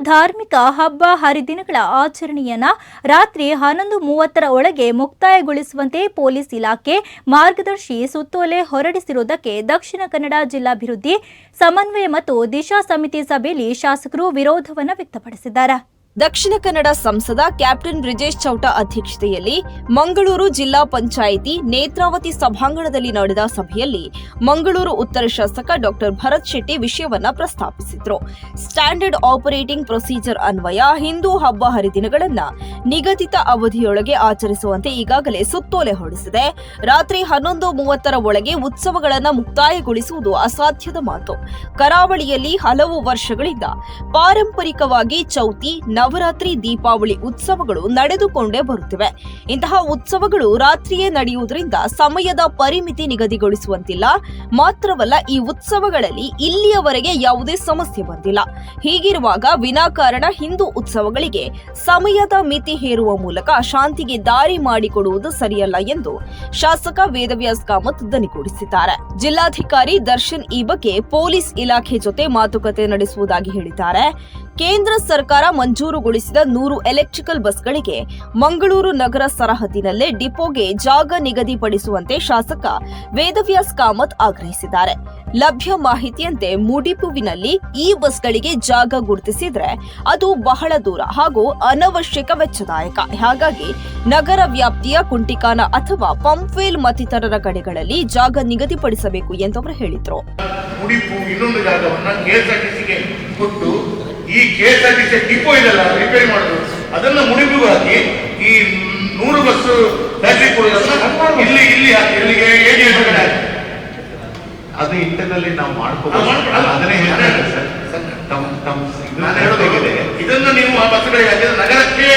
ಧಾರ್ಮಿಕ ಹಬ್ಬ ಹರಿದಿನಗಳ ಆಚರಣೆಯನ್ನ ರಾತ್ರಿ 11:30 ಒಳಗೆ ಮುಕ್ತಾಯಗೊಳಿಸುವಂತೆ ಪೊಲೀಸ್ ಇಲಾಖೆ ಮಾರ್ಗದರ್ಶಿ ಸುತ್ತೋಲೆ ಹೊರಡಿಸಿರುವುದಕ್ಕೆ ದಕ್ಷಿಣ ಕನ್ನಡ ಜಿಲ್ಲಾಭಿವೃದ್ಧಿ ಸಮನ್ವಯ ಮತ್ತು ದಿಶಾ ಸಮಿತಿ ಸಭೆಯಲ್ಲಿ ಶಾಸಕರು ವಿರೋಧವನ್ನು ವ್ಯಕ್ತಪಡಿಸಿದ್ದಾರೆ. ದಕ್ಷಿಣ ಕನ್ನಡ ಸಂಸದ ಕ್ಯಾಪ್ಟನ್ ಬ್ರಿಜೇಶ್ ಚೌಟ ಅಧ್ಯಕ್ಷತೆಯಲ್ಲಿ ಮಂಗಳೂರು ಜಿಲ್ಲಾ ಪಂಚಾಯಿತಿ ನೇತ್ರಾವತಿ ಸಭಾಂಗಣದಲ್ಲಿ ನಡೆದ ಸಭೆಯಲ್ಲಿ ಮಂಗಳೂರು ಉತ್ತರ ಶಾಸಕ ಡಾ ಭರತ್ ಶೆಟ್ಟಿ ವಿಷಯವನ್ನ ಪ್ರಸ್ತಾಪಿಸಿದ್ರು. ಸ್ಟ್ಯಾಂಡರ್ಡ್ ಆಪರೇಟಿಂಗ್ ಪ್ರೊಸೀಜರ್ ಅನ್ವಯ ಹಿಂದೂ ಹಬ್ಬ ಹರಿದಿನಗಳನ್ನ ನಿಗದಿತ ಅವಧಿಯೊಳಗೆ ಆಚರಿಸುವಂತೆ ಈಗಾಗಲೇ ಸುತ್ತೋಲೆ ಹೊರಡಿಸಿದೆ. ರಾತ್ರಿ 11:30 ಒಳಗೆ ಉತ್ಸವಗಳನ್ನು ಮುಕ್ತಾಯಗೊಳಿಸುವುದು ಅಸಾಧ್ಯದ ಮಾತು. ಕರಾವಳಿಯಲ್ಲಿ ಹಲವು ವರ್ಷಗಳಿಂದ ಪಾರಂಪರಿಕವಾಗಿ ಚೌತಿ, ನವರಾತ್ರಿ, ದೀಪಾವಳಿ ಉತ್ಸವಗಳು ನಡೆದುಕೊಂಡೇ ಬರುತ್ತಿವೆ. ಇಂತಹ ಉತ್ಸವಗಳು ರಾತ್ರಿಯೇ ನಡೆಯುವುದರಿಂದ ಸಮಯದ ಪರಿಮಿತಿ ನಿಗದಿಗೊಳಿಸುವಂತಿಲ್ಲ. ಮಾತ್ರವಲ್ಲ, ಈ ಉತ್ಸವಗಳಲ್ಲಿ ಇಲ್ಲಿಯವರೆಗೆ ಯಾವುದೇ ಸಮಸ್ಯೆ ಬಂದಿಲ್ಲ. ಹೀಗಿರುವಾಗ ವಿನಾಕಾರಣ ಹಿಂದೂ ಉತ್ಸವಗಳಿಗೆ ಸಮಯದ ಮಿತಿ ಹೇರುವ ಮೂಲಕ ಶಾಂತಿಗೆ ದಾರಿ ಮಾಡಿಕೊಡುವುದು ಸರಿಯಲ್ಲ ಎಂದು ಶಾಸಕ ವೇದವ್ಯಾಸ್ ಕಾಮತ್ ದನಿಗೂಡಿಸಿದ್ದಾರೆ. ಜಿಲ್ಲಾಧಿಕಾರಿ ದರ್ಶನ್ ಈ ಬಗ್ಗೆ ಪೊಲೀಸ್ ಇಲಾಖೆ ಜೊತೆ ಮಾತುಕತೆ ನಡೆಸುವುದಾಗಿ ಹೇಳಿದ್ದಾರೆ. ಕೇಂದ್ರ ಸರ್ಕಾರ ಮಂಜೂರುಗೊಳಿಸಿದ 100 ಎಲೆಕ್ಟ್ರಿಕಲ್ ಬಸ್ಗಳಿಗೆ ಮಂಗಳೂರು ನಗರ ಸರಹದ್ದಿನಲ್ಲೇ ಡಿಪೋಗೆ ಜಾಗ ನಿಗದಿಪಡಿಸುವಂತೆ ಶಾಸಕ ವೇದವ್ಯಾಸ್ ಕಾಮತ್ ಆಗ್ರಹಿಸಿದ್ದಾರೆ. ಲಭ್ಯ ಮಾಹಿತಿಯಂತೆ ಮುಡಿಪುವಿನಲ್ಲಿ ಈ ಬಸ್ಗಳಿಗೆ ಜಾಗ ಗುರುತಿಸಿದ್ರೆ ಅದು ಬಹಳ ದೂರ ಹಾಗೂ ಅನವಶ್ಯಕ ವೆಚ್ಚದಾಯಕ. ಹಾಗಾಗಿ ನಗರ ವ್ಯಾಪ್ತಿಯ ಕುಂಟಿಕಾನ ಅಥವಾ ಪಂಪ್ವೇಲ್ ಮತ್ತಿತರರ ಕಡೆಗಳಲ್ಲಿ ಜಾಗ ನಿಗದಿಪಡಿಸಬೇಕು ಎಂದು ಅವರು ಹೇಳಿದರು. ಈ ಕೆಎಸ್ಆರ್ಟಿಸಿ ಡಿಪೋ ಇದೆಲ್ಲ ರಿಪೇರಿ ಮಾಡೋದು, ಅದನ್ನ ಮುಡಿಪಿಗೂ ಹಾಕಿ ಈ 100 ಬಸ್ ಬ್ಯಾಟ್ರಿ ಕೊಡೋದನ್ನ ಇಲ್ಲಿ ಹಾಕಿ ಇಲ್ಲಿಗೆ ಅದು ಇಂಟರ್ನಲ್ಲಿ ನಾವು ಮಾಡ್ಕೋಬಹುದು. ಅದನ್ನೇ ಹೇಳ್ತಾರೆ ಸರ್. ನಾನು ಹೇಳೋದಾಗಿದೆ, ಇದನ್ನ ನೀವು ಆ ಬಸ್ಗಳಿಗೆ ಹಾಕಿದ್ರೆ ನಗರಕ್ಕೆ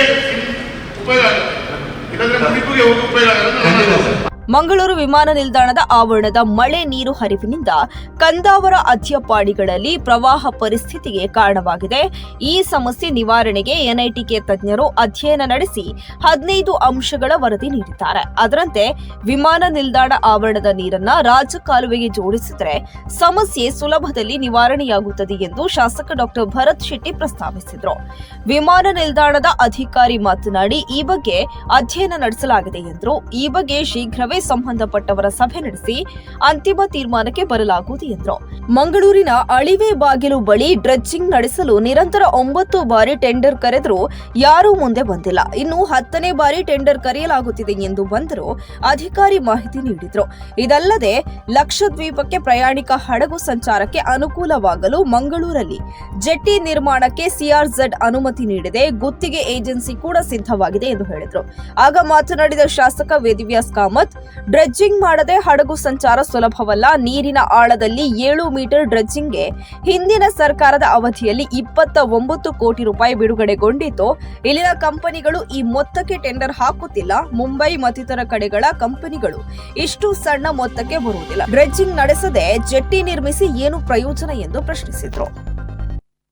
ಉಪಯೋಗ ಆಗುತ್ತೆ. ಇಲ್ಲಾಂದ್ರೆ ಮುಡಿಪಿಗೆ ಹೋಗಿ ಉಪಯೋಗ ಆಗುತ್ತೆ. ಮಂಗಳೂರು ವಿಮಾನ ನಿಲ್ದಾಣದ ಆವರಣದ ಮಳೆ ನೀರು ಹರಿವಿನಿಂದ ಕಂದಾವರ ಅಧ್ಯಪಾಡಿಗಳಲ್ಲಿ ಪ್ರವಾಹ ಪರಿಸ್ಥಿತಿಗೆ ಕಾರಣವಾಗಿದೆ. ಈ ಸಮಸ್ಯೆ ನಿವಾರಣೆಗೆ ಎನ್ಐಟಿಕೆ ತಜ್ಞರು ಅಧ್ಯಯನ ನಡೆಸಿ 15 ಅಂಶಗಳ ವರದಿ ನೀಡಿದ್ದಾರೆ. ಅದರಂತೆ ವಿಮಾನ ನಿಲ್ದಾಣ ಆವರಣದ ನೀರನ್ನ ರಾಜಕಾಲುವೆಗೆ ಜೋಡಿಸಿದರೆ ಸಮಸ್ಯೆ ಸುಲಭದಲ್ಲಿ ನಿವಾರಣೆಯಾಗುತ್ತದೆ ಎಂದು ಶಾಸಕ ಡಾ ಭರತ್ ಶೆಟ್ಟಿ ಪ್ರಸ್ತಾಪಿಸಿದರು. ವಿಮಾನ ನಿಲ್ದಾಣದ ಅಧಿಕಾರಿ ಮಾತನಾಡಿ, ಈ ಬಗ್ಗೆ ಅಧ್ಯಯನ ನಡೆಸಲಾಗಿದೆ ಎಂದರು. ಈ ಬಗ್ಗೆ ಶೀಘ್ರವೇ ಸಂಬಂಧಪಟ್ಟವರ ಸಭೆ ನಡೆಸಿ ಅಂತಿಮ ತೀರ್ಮಾನಕ್ಕೆ ಬರಲಾಗುವುದು ಎಂದರು. ಮಂಗಳೂರಿನ ಅಳಿವೆ ಬಾಗಿಲು ಬಳಿ ಡ್ರೆಡ್ಜಿಂಗ್ ನಡೆಸಲು ನಿರಂತರ 9 ಬಾರಿ ಟೆಂಡರ್ ಕರೆದರೂ ಯಾರೂ ಮುಂದೆ ಬಂದಿಲ್ಲ. ಇನ್ನು 10ನೇ ಬಾರಿ ಟೆಂಡರ್ ಕರೆಯಲಾಗುತ್ತಿದೆ ಎಂದು ಬಂದರೂ ಅಧಿಕಾರಿ ಮಾಹಿತಿ ನೀಡಿದರು. ಇದಲ್ಲದೆ ಲಕ್ಷದ್ವೀಪಕ್ಕೆ ಪ್ರಯಾಣಿಕ ಹಡಗು ಸಂಚಾರಕ್ಕೆ ಅನುಕೂಲವಾಗಲು ಮಂಗಳೂರಲ್ಲಿ ಜೆಟ್ಟಿ ನಿರ್ಮಾಣಕ್ಕೆ ಸಿಆರ್ಝೆಡ್ ಅನುಮತಿ ನೀಡಿದೆ. ಗುತ್ತಿಗೆ ಏಜೆನ್ಸಿ ಕೂಡ ಸಿದ್ಧವಾಗಿದೆ ಎಂದು ಹೇಳಿದರು. ಆಗ ಮಾತನಾಡಿದ ಶಾಸಕ ವೇದವ್ಯಾಸ್ ಕಾಮತ್, ಡ್ರೆಡ್ಜಿಂಗ್ ಮಾಡದೆ ಹಡಗು ಸಂಚಾರ ಸುಲಭವಲ್ಲ. ನೀರಿನ ಆಳದಲ್ಲಿ 7 ಮೀಟರ್ ಡ್ರೆಡ್ಜಿಂಗ್ಗೆ ಹಿಂದಿನ ಸರ್ಕಾರದ ಅವಧಿಯಲ್ಲಿ 29 ಕೋಟಿ ರೂಪಾಯಿ ಬಿಡುಗಡೆಗೊಂಡಿದ್ದು, ಇಲ್ಲಿನ ಕಂಪನಿಗಳು ಈ ಮೊತ್ತಕ್ಕೆ ಟೆಂಡರ್ ಹಾಕುತ್ತಿಲ್ಲ. ಮುಂಬೈ ಮತ್ತಿತರ ಕಡೆಗಳ ಕಂಪನಿಗಳು ಇಷ್ಟು ಸಣ್ಣ ಮೊತ್ತಕ್ಕೆ ಬರುವುದಿಲ್ಲ. ಡ್ರೆಡ್ಜಿಂಗ್ ನಡೆಸದೆ ಜೆಟ್ಟಿ ನಿರ್ಮಿಸಿ ಏನು ಪ್ರಯೋಜನ ಎಂದು ಪ್ರಶ್ನಿಸಿದರು.